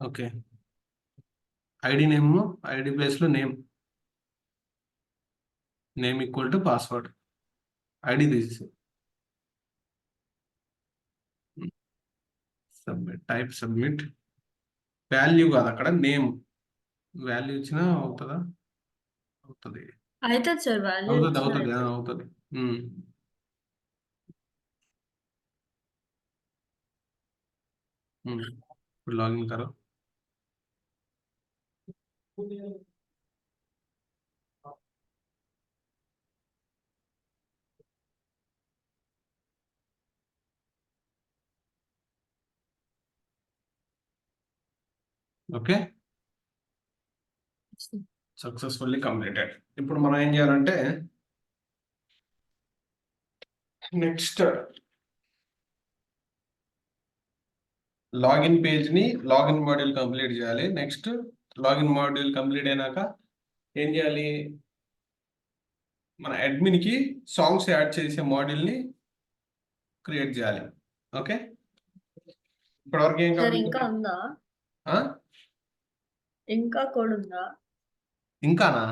Okay. ID name, ID ప్లేస్లో name equal to password. ID తీసేసి submit, type submit. Value కాదు అక్కడ name. Value ఇచ్చినా అవుతుందా? అవుతుంది, అవుతుంది సార్, వాల్యూ అవుతుంది, ఇచ్చిన అవుతుంది, అవుతుంది. అవుతుంది. ఇప్పుడు లాగిన్ करो. Okay, successfully completed. ఇప్పుడు మనం ఏం చేయాలంటే నెక్స్ట్ లాగిన్ పేజ్ని లాగిన్ మాడ్యూల్ కంప్లీట్ చేయాలి. నెక్స్ట్ లాగిన్ మాడ్యూల్ కంప్లీట్ అయినాక ఏం చేయాలి? మన అడ్మిన్కి సాంగ్స్ యాడ్ చేసే మాడ్యూల్ని క్రియేట్ చేయాలి. ఓకే, ఇప్పటివరకు ఏం సార్ కంప్లీట్? ఇంకా ఉందా? ఇంకా కోడ్ ఉందా? ఇంకానా?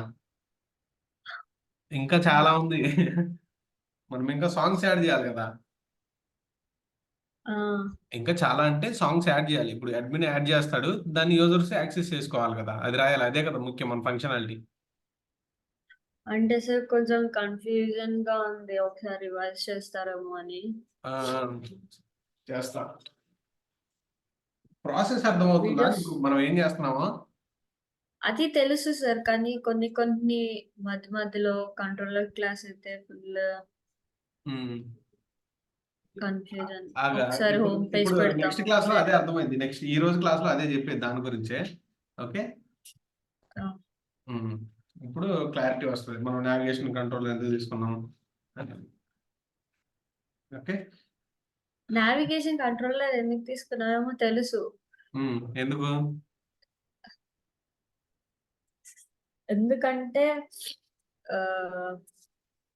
ఇంకా చాలా ఉంది. మనం ఇంకా సాంగ్స్ యాడ్ చేయాలి కదా. ఇంకా చాలా అంటే సాంగ్స్ యాడ్ చేయాలి. ఇప్పుడు అడ్మిన్ యాడ్ చేస్తాడు, దాన్ని యూజర్స్ యాక్సెస్ చేసుకోవాలి కదా, అది రాయాలి. అదే కదా ముఖ్యం మన ఫంక్షనాలిటీ. అంటే సార్ కొంచెం కన్ఫ్యూజన్ గా ఉంది, ఒకసారి రివైజ్ చేస్తారేమో అని. చేస్తా. ప్రాసెస్ అర్థమవుతుందా నీకు మనం ఏం చేస్తున్నామో? అది తెలుసు సార్, కానీ కొన్ని మధ్యలో కంట్రోలర్ క్లాస్ అయితే ఫుల్ కన్ఫ్యూజన్. ఒకసారి హోమ్ పేజ్ ఇప్పుడు పెడతాం. నెక్స్ట్ క్లాస్ లో అదే అర్థమైంది. నెక్స్ట్ ఈ రోజు క్లాస్ లో అదే చెప్పేది దాని గురించే. ఓకే, ఇప్పుడు క్లారిటీ వస్తుంది మనం నావిగేషన్ కంట్రోల్ ఎందుకు తీసుకున్నాం. ఓకే, నావిగేషన్ కంట్రోలర్ ఎందుకు తీసుకున్నామో తెలుసు. ఎందుకు? ఎందుకంటే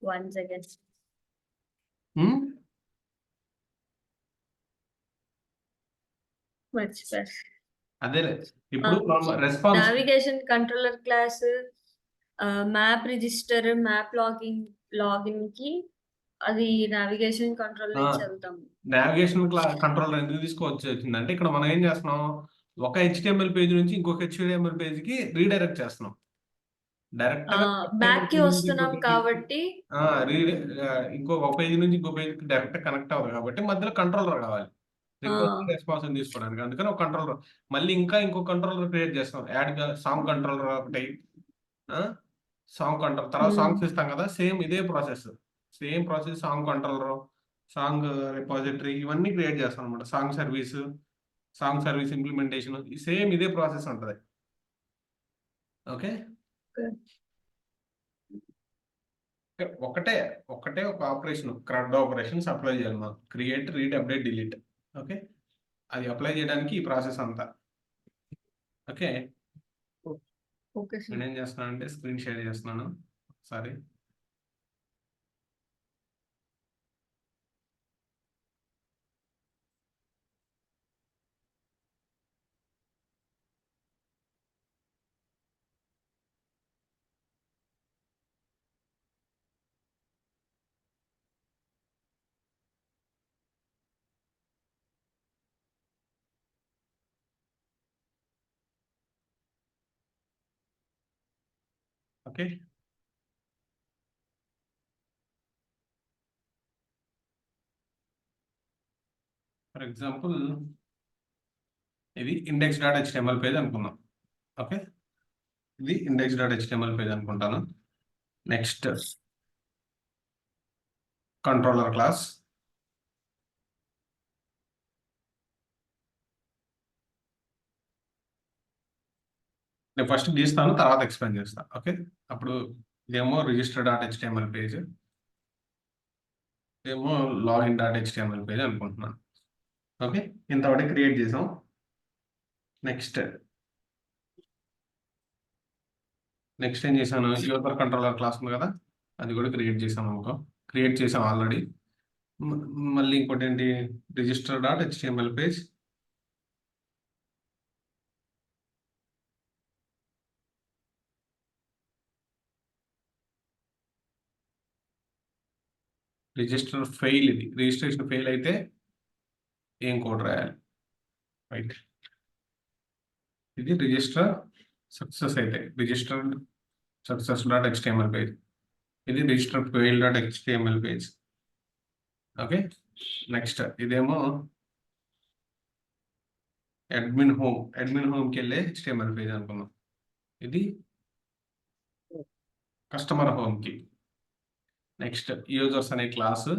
1 సెకండ్. మర్చిపోయారు. అదే ఇప్పుడు response navigation controller class map register, map login కి అది నావిగేషన్ కంట్రోల్ నుంచి వెళ్తాం. నావిగేషన్ కంట్రోలర్ ఎందుకు తీసుకోవచ్చు వచ్చిందంటే ఇక్కడ మనం ఏం చేస్తున్నాం, ఒక HTML పేజ్ నుంచి ఇంకొక HTML పేజ్ కి రీడైరెక్ట్ చేస్తున్నాం. డైరెక్ట్ గా బ్యాక్ కి వస్తున్నాం కాబట్టి ఇంకొక పేజ్ నుంచి ఇంకో పేజ్ కి డైరెక్ట్ కనెక్ట్ అవ్వదు కాబట్టి మధ్యలో కంట్రోలర్ కావాలి రిక్వెస్ట్ రెస్పాన్స్ తీసుకోవడానికి. అందుకని ఒక కంట్రోలర్, మళ్ళీ ఇంకో కంట్రోలర్ క్రియేట్ చేస్తాం. యాడ్ సాంగ్ కంట్రోలర్ ఒకటి, సాంగ్ కంట్రోల్ తర్వాత సాంగ్స్ ఇస్తాం కదా, సేమ్ ఇదే process. Song controller, song repository ఇవన్నీ క్రియేట్ చేస్తాం అనమాట. సాంగ్ సర్వీస్ ఇంప్లిమెంటేషన్ సేమ్ ఇదే ప్రాసెస్ ఉంటుంది. ఓకే, ఒకటే ఒక ఆపరేషన్, క్రడ్ ఆపరేషన్స్ అప్లై చేయాలి మనం. Create, read, update, delete. Okay, అది అప్లై చేయడానికి ఈ ప్రాసెస్ అంతా. ఓకే, నేను ఏం చేస్తున్నాను అంటే స్క్రీన్ షేర్ చేస్తున్నాను ఒకసారి. ఓకే, ఫర్ ఎగ్జాంపుల్ ఇది index.html పేజ్ అనుకుందాం. ఓకే, ఇది index.html పేజ్ అనుకుంటాను. నెక్స్ట్ కంట్రోలర్ క్లాస్, నేను ఫస్ట్ గీస్తాను తర్వాత ఎక్స్ప్లెయిన్ చేస్తాను. ఓకే, అప్పుడు ఇదేమో రిజిస్టర్.html పేజ్, ఇదేమో login.html పేజ్ అనుకుంటున్నాను. ఓకే, ఇంతవరకు క్రియేట్ చేసాం. నెక్స్ట్ ఏం చేశాను, యూజర్ కంట్రోలర్ క్లాస్ ఉంది కదా, అది కూడా క్రియేట్ చేసాం ఆల్రెడీ. మళ్ళీ ఇంకోటి ఏంటి, రిజిస్టర్.html పేజ్, రిజిస్టర్ ఫెయిల్, ఇది రిజిస్ట్రేషన్ ఫెయిల్ అయితే ఏం కోడ్ రాయాలి? రైట్, ఇది రిజిస్టర్ సక్సెస్ అయితే register success dot HTML page, ఇది register fail dot HTML page. Okay, next ఇదేమో అడ్మిన్ హోమ్కి వెళ్ళే HTML పేజ్ అనుకున్నాం. ఇది కస్టమర్ హోమ్కి. నెక్స్ట్ యూజర్స్ అనే class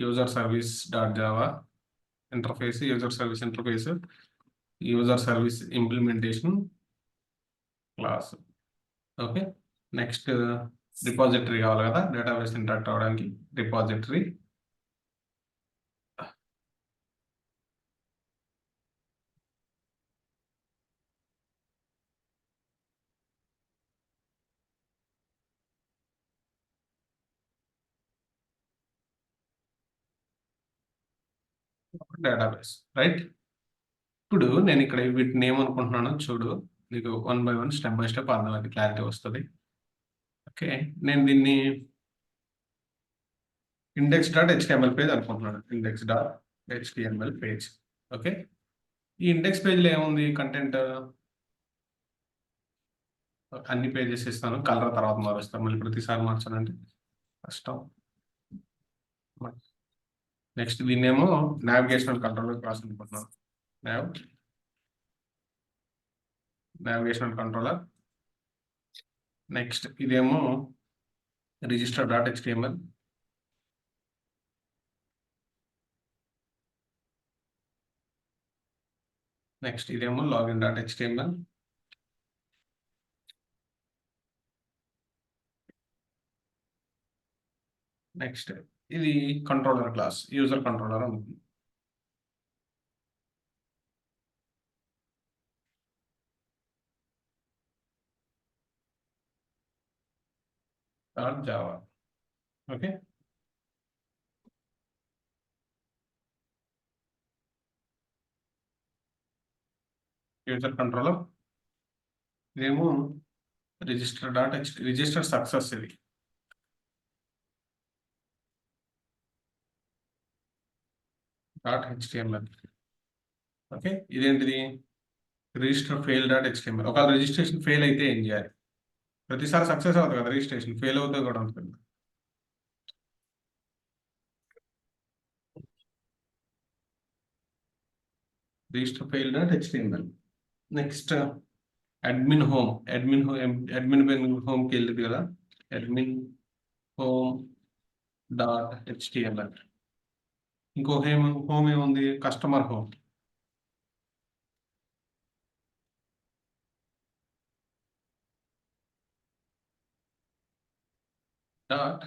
user service dot Java interface, user service interface, user service implementation class. Okay, next repository కావాలి కదా డేటాబేస్ ఇంటరాక్ట్ అవ్వడానికి. Repository database. రైట్, ఇప్పుడు నేను ఇక్కడ వీటిని ఏమనుకుంటున్నాను చూడు, నీకు 1 by 1 స్టెప్ బై స్టెప్ అర్థమైంది, క్లారిటీ వస్తుంది. ఓకే, నేను దీన్ని index.html పేజ్ అనుకుంటున్నాను. index.html page. ఓకే, ఈ ఇండెక్స్ పేజ్లో ఏముంది కంటెంట్? అన్ని పేజెస్ ఇస్తాను, కలర్ తర్వాత మారుస్తాను, మళ్ళీ ప్రతిసారి మార్చాలంటే కష్టం. నెక్స్ట్ దీన్నేమో నావిగేషనల్ కంట్రోలర్ క్లాస్ అనుకుంటున్నాను. Navigational controller. నెక్స్ట్ ఇదేమో రిజిస్టర్ డాట్ HTML. నెక్స్ట్ ఇదేమో లాగిన్ డాట్ HTML. నెక్స్ట్ ఇది కంట్రోలర్ క్లాస్, యూజర్ కంట్రోలర్ అనుకుంది. Dot Java. Okay, user controller. ఇదేమో రిజిస్టర్ సక్సెస్, ఇది డాట్ HTML. ఓకే, ఇదేంటిది? Register fail dot HTML. ఒకవేళ registration fail అయితే ఏం చేయాలి? ప్రతిసారి సక్సెస్ అవుతుంది కదా, రిజిస్ట్రేషన్ ఫెయిల్ అవుతుంది కూడా ఉంటుంది. Register fail dot HTML. Next admin హోమ్కి వెళ్ళింది కదా, అడ్మిన్ హోమ్ డాట్ HTML. ఇంకో హోమ్ ఏముంది? Customer home. Dot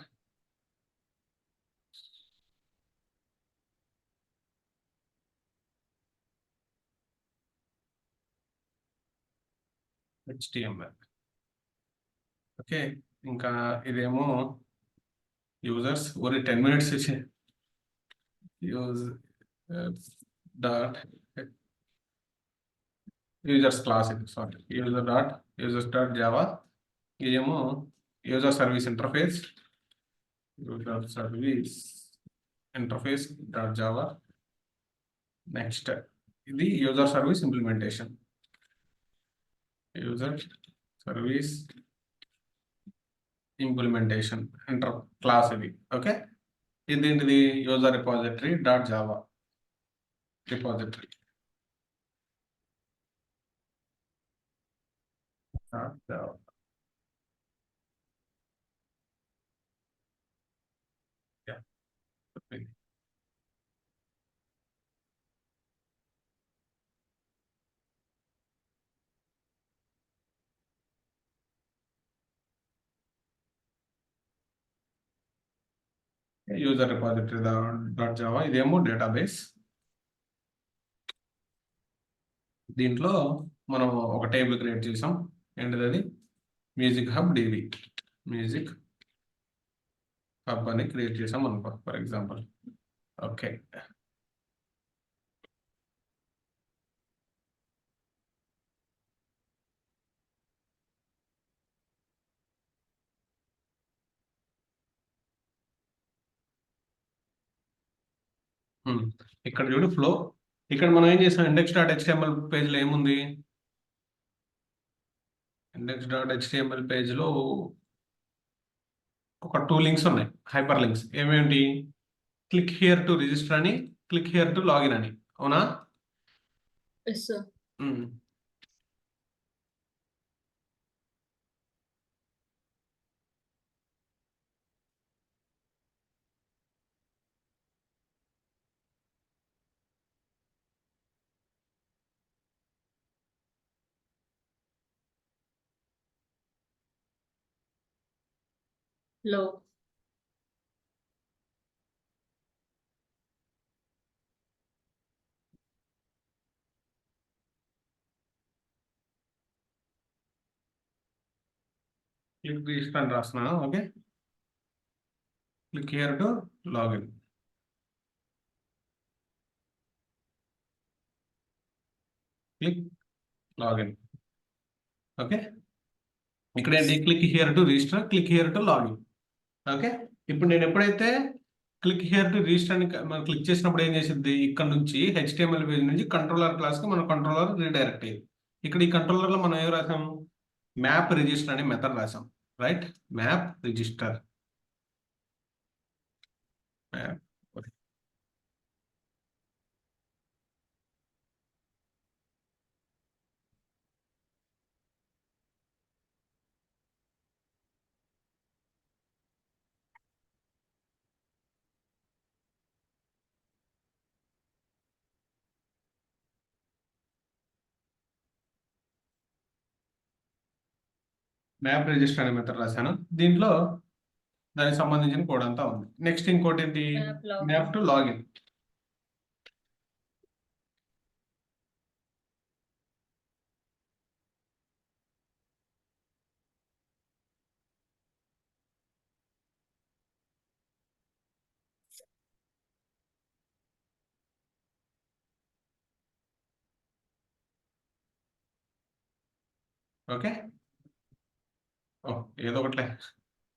HTML. Okay, ఇంకా ఇదేమో యూజర్స్. ఓన్లీ 10 minutes ఇచ్చే యూజ్ డాట్ యూజర్స్ క్లాస్, ఇది సారీ యూజర్స్ డాట్ జావా. ఇదేమో user service interface, user service interface dot Java. Next ఇది user service implementation, user service implementation class ఇది. Okay, ఇదేంటిది? User repository dot Java repository dot Java. User repository dot Java. ఇదేమో database. దీంట్లో మనం ఒక table create చేసాం, ఏంటిది అది? Music hub dB. Music hub అని క్రియేట్ చేసాం అనుకో, ఫర్ ఎగ్జాంపుల్. ఓకే, ఇక్కడ చూడు ఫ్లో. ఇక్కడ మనం ఏం చేసాం, index.html పేజ్లో ఏముంది, index.html పేజ్లో ఒక 2 లింక్స్ ఉన్నాయి, హైపర్ లింక్స్. ఏమేంటి, క్లిక్ హియర్ టు రిజిస్టర్ అని, క్లిక్ హియర్ టు లాగిన్ అని. అవునా? Yes sir. లో క్లిక్ రిజిస్టర్ అని రాస్తున్నాను. Okay, click here to login. Click login. Okay, ఇక్కడ ఏంటి, click here to register, click here to login. Okay, ఇప్పుడు నేను ఎప్పుడైతే క్లిక్ హియర్ టు రిజిస్టర్ అని మనం క్లిక్ చేసినప్పుడు ఏం చేసింది, ఇక్కడ నుంచి హెచ్టిఎంఎల్ పేజ్ నుంచి కంట్రోలర్ క్లాస్కి మన కంట్రోలర్ రీడైరెక్ట్ అయ్యింది. ఇక్కడ ఈ కంట్రోలర్లో మనం ఏం రాసాం, మ్యాప్ రిజిస్టర్ అనే మెథడ్ రాసాం. Right, map register, map map register అనే మెథడ్ రాశాను. దీంట్లో దానికి సంబంధించిన కోడ్ అంతా ఉంది. నెక్స్ట్ ఇంకోటి ఏంటి, మ్యాప్ టు లాగిన్. ఓకే, ఏదో ఒకట్లే,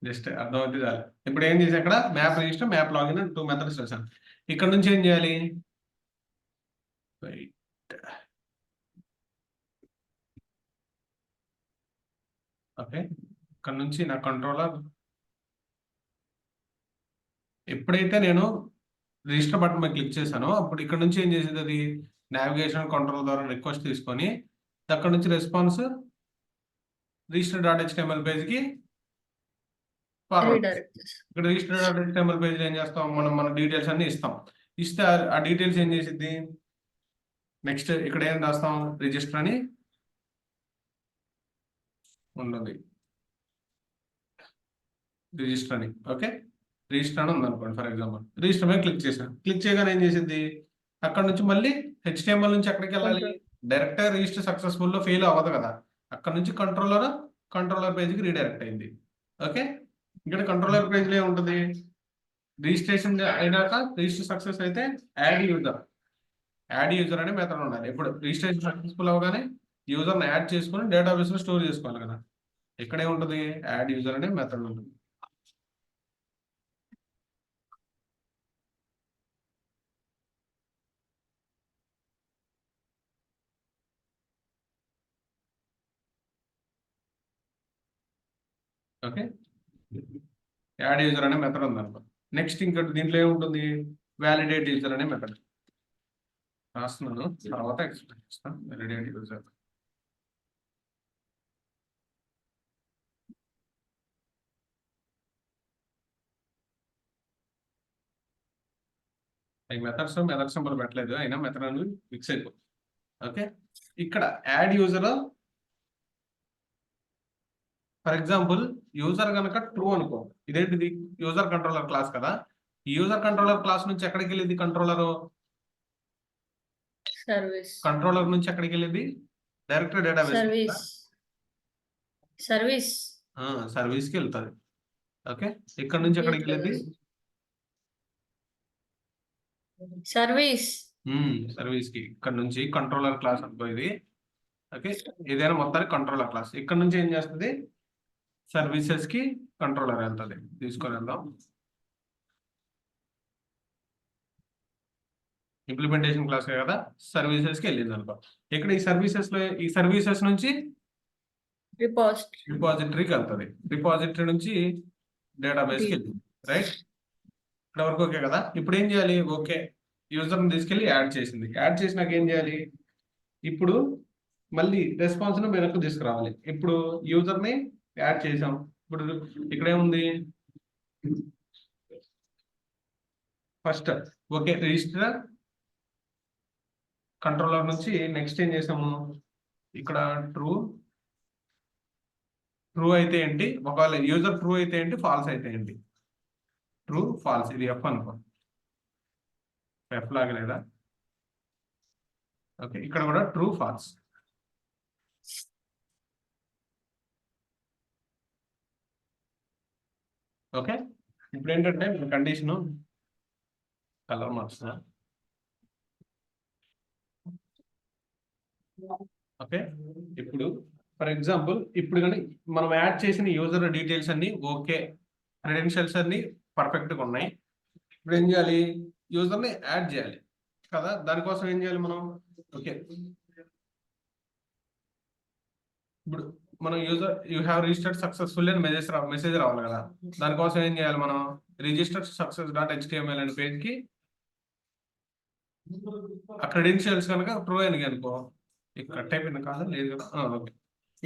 జస్ట్ అర్థమవుతుంది చాలు. ఇప్పుడు ఏం చేసి అక్కడ map register, map login 2 methods రాశాను. ఇక్కడ నుంచి ఏం చేయాలి, ఓకే, ఇక్కడ నుంచి నా కంట్రోలర్ ఎప్పుడైతే నేను రిజిస్టర్ బటన్ మీద క్లిక్ చేశానో అప్పుడు ఇక్కడ నుంచి ఏం చేసేది, అది నావిగేషన్ కంట్రోల్ ద్వారా రిక్వెస్ట్ తీసుకొని అక్కడ నుంచి రెస్పాన్స్ రిజిస్టర్.html పేజ్కి ఫార్వర్డ్. ఇక్కడ రిజిస్టర్.html పేజ్ ఏం చేస్తాం, మనం మన డీటెయిల్స్ అన్ని ఇస్తాం. ఇస్తే ఆ డీటెయిల్స్ ఏం చేసిద్ది, నెక్స్ట్ ఇక్కడ ఏం రాస్తాం, రిజిస్టర్ అని ఉంటుంది, రిజిస్టర్ అని. ఓకే, రిజిస్టర్ అని ఉందనుకోండి ఫర్ ఎగ్జాంపుల్. రిజిస్టర్ మీద క్లిక్ చేశాను. క్లిక్ చేయగానే ఏం చేసింది, అక్కడ నుంచి మళ్ళీ హెచ్టిఎంఎల్ నుంచి ఎక్కడికి వెళ్ళాలి, డైరెక్ట్గా రిజిస్టర్ సక్సెస్ఫుల్లో ఫెయిల్ అవ్వదు కదా, అక్కడ నుంచి కంట్రోలర్ పేజ్కి రీడైరెక్ట్ అయింది. ఓకే, ఇక్కడ కంట్రోలర్ పేజ్లో ఏముంటుంది, రిజిస్ట్రేషన్ అయినాక రిజిస్టర్ సక్సెస్ అయితే యాడ్ యూజర్ అనే మెథడ్ ఉండాలి. ఇప్పుడు రిజిస్ట్రేషన్ సక్సెస్ఫుల్ అవగానే యూజర్ని యాడ్ చేసుకుని డేటాబేస్లో స్టోర్ చేసుకోవాలి కదా, ఇక్కడే ఉంటుంది యాడ్ యూజర్ అనే మెథడ్ ఉంటుంది. ఓకే, యాడ్ యూజర్ అనే మెథడ్ ఉందనుకో. నెక్స్ట్ ఇంకా దీంట్లో ఏముంటుంది, వ్యాలిడేట్ యూజర్ అనే మెథడ్ రాస్తున్నాను, తర్వాత ఎక్స్ప్లెయిన్ చేస్తాను. వ్యాలిడేట్ యూజర్, ఈ మెథడ్ సింబల్ పెట్టలేదు, అయినా మెథడ్ అనేది ఫిక్స్ అయిపోతుంది. ఓకే, ఇక్కడ add user for example user కనుక ట్రూ అనుకో, ఇదేంటిది యూజర్ కంట్రోలర్ క్లాస్ కదా, ఈ యూజర్ కంట్రోలర్ క్లాస్ నుంచి ఎక్కడికి వెళ్ళింది, కంట్రోలర్ నుంచి ఎక్కడికి వెళ్ళింది, డైరెక్ట్ డేటాబేస్ సర్వీస్కి వెళ్తుంది. ఓకే, ఇక్కడ నుంచి ఎక్కడికి వెళ్ళింది, సర్వీస్కి. ఇక్కడ నుంచి కంట్రోలర్ క్లాస్ అనుకో ఇది. ఓకే, ఏదైనా మొత్తానికి కంట్రోలర్ క్లాస్. ఇక్కడ నుంచి ఏం చేస్తుంది, సర్వీసెస్కి కంట్రోలర్ వెళ్తుంది. తీసుకొని వెళ్దాం. ఇంప్లిమెంటేషన్ క్లాస్ కదా, సర్వీసెస్కి వెళ్ళింది అనుకో. ఇక్కడ ఈ సర్వీసెస్ నుంచి రిపాజిటరీకి వెళ్తుంది, రిపాజిటరీ నుంచి డేటాబేస్కి వెళ్ళింది. రైట్, ఇక్కడ వరకు ఓకే కదా. ఇప్పుడు ఏం చేయాలి? ఓకే, యూజర్ని తీసుకెళ్ళి యాడ్ చేసింది. యాడ్ చేసినాక ఏం చేయాలి? ఇప్పుడు మళ్ళీ రెస్పాన్స్ ను వెనక్కి తీసుకురావాలి. ఇప్పుడు యూజర్ని యాడ్ చేసాం. ఇప్పుడు ఇక్కడ ఏముంది? ఫస్ట్ ఓకే, రిజిస్టర్ కంట్రోలర్ నుంచి నెక్స్ట్ ఏం చేసాము? ఇక్కడ ట్రూ అయితే ఏంటి, ఒకవేళ యూజర్ ట్రూ అయితే ఏంటి, ఫాల్స్ అయితే ఏంటి? True false. ఇది ఎఫ్ అనుకో, ఎఫ్ లాగా లేదా? ఓకే, ఇక్కడ కూడా ట్రూ ఫాల్స్. ఓకే, ఇప్పుడు ఏంటంటే కండిషను కలర్ మార్చుదా. ఓకే, ఇప్పుడు ఫర్ ఎగ్జాంపుల్ ఇప్పుడు కానీ మనం యాడ్ చేసిన యూజర్ డీటెయిల్స్ అన్ని ఓకే, క్రెడెన్షియల్స్ అన్ని పర్ఫెక్ట్గా ఉన్నాయి. ఇప్పుడు ఏం చేయాలి? యూజర్ని యాడ్ చేయాలి కదా. దానికోసం ఏం చేయాలి మనం? ఓకే, ఇప్పుడు మనం యూ హ్యావ్ రిజిస్టర్డ్ సక్సెస్ఫుల్ అని మెసేజ్ రావాలి కదా. దానికోసం ఏం చేయాలి మనం? రిజిస్టర్డ్ సక్సెస్ డాట్ హెచ్టిఎంఎల్ అనే పేజ్కి ఆ క్రెడెన్షియల్స్ కనుక ట్రూ అయినవి అనుకో, ఇక్కడ టైప్ అయిన కాదా, లేదు కదా. ఓకే,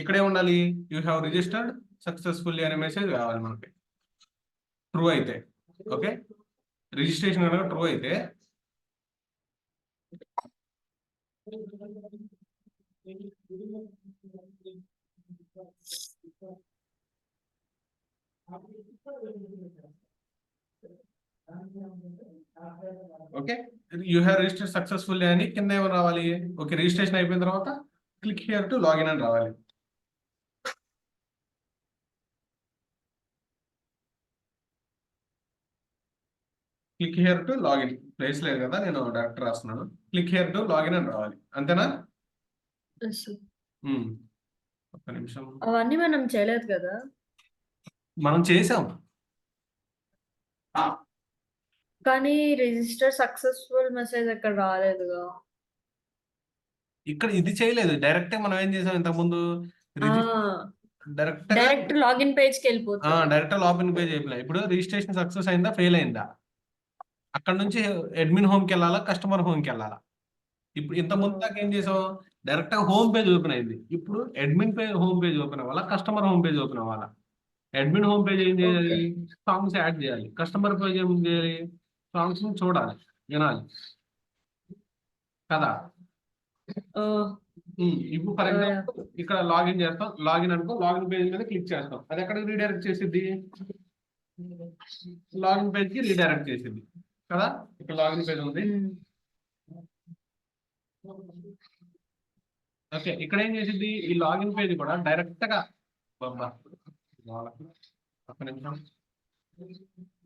ఇక్కడే ఉండాలి యూ హ్యావ్ రిజిస్టర్డ్ సక్సెస్ఫుల్లీ అనే మెసేజ్ కావాలి మనకి, ట్రూ అయితే. ఓకే, రిజిస్ట్రేషన్ కనుక ట్రూ అయితే okay, you have registered successfully అని కింద ఏమైనా రావాలి? ఓకే, రిజిస్ట్రేషన్ అయిపోయిన తర్వాత క్లిక్ హియర్ టు లాగిన్ అని రావాలి. Click here to login, place లేదు కదా, నేను డైరెక్ట్ రాస్తున్నాను. క్లిక్ హియర్ టు లాగిన్ అని రావాలి, అంతేనా? ఒక్క నిమిషం, అవన్నీ మనం చేయలేదు కదా. మనం చేసాం కానీ రిజిస్టర్ సక్సెస్ఫుల్ మెసేజ్ ఎక్కడ రాలేదుగా. ఇక్కడ ఇది చేయలేదు, డైరెక్ట్ మనం ఏం చేసాం ఇంతకుముందు? డైరెక్ట్ లాగిన్ పేజ్ కి వెళ్ళిపోతుంది. డైరెక్ట్ లాగిన్ పేజ్ అయిపోయింది. ఇప్పుడు రిజిస్ట్రేషన్ సక్సెస్ అయిందా, ఫెయిల్ అయిందా? అక్కడ నుంచి అడ్మిన్ హోమ్కి వెళ్ళాలా, కస్టమర్ హోమ్కి వెళ్ళాలా? ఇప్పుడు ఇంత ముందు దాకా ఏం చేసాం? డైరెక్ట్ గా హోమ్ పేజ్ ఓపెన్ అయింది. ఇప్పుడు admin page home page open అవ్వాలా, కస్టమర్ హోమ్ పేజ్ ఓపెన్ అవ్వాలా? అడ్మిన్ హోమ్ పేజ్ ఏం చేయాలి? సాంగ్స్ యాడ్ చేయాలి. కస్టమర్ పేజ్ ఏం చేయాలి? సాంగ్స్ చూడాలి, వినాలి కదా. ఇప్పుడు ఫర్ ఎగ్జాంపుల్ ఇక్కడ లాగిన్ చేస్తాం, లాగిన్ అనుకో, లాగిన్ పేజ్ మీద క్లిక్ చేస్తాం. అది ఎక్కడికి రీడైరెక్ట్ చేసిద్ది? లాగిన్ పేజ్ కి రీడైరెక్ట్ చేసిద్ది కదా. ఇక్కడ లాగిన్ పేజ్ ఉంది. ఓకే, ఇక్కడ ఏం చేసిద్ది? ఈ లాగిన్ పేజ్ కూడా డైరెక్ట్ గా ఒక్క నిమిషం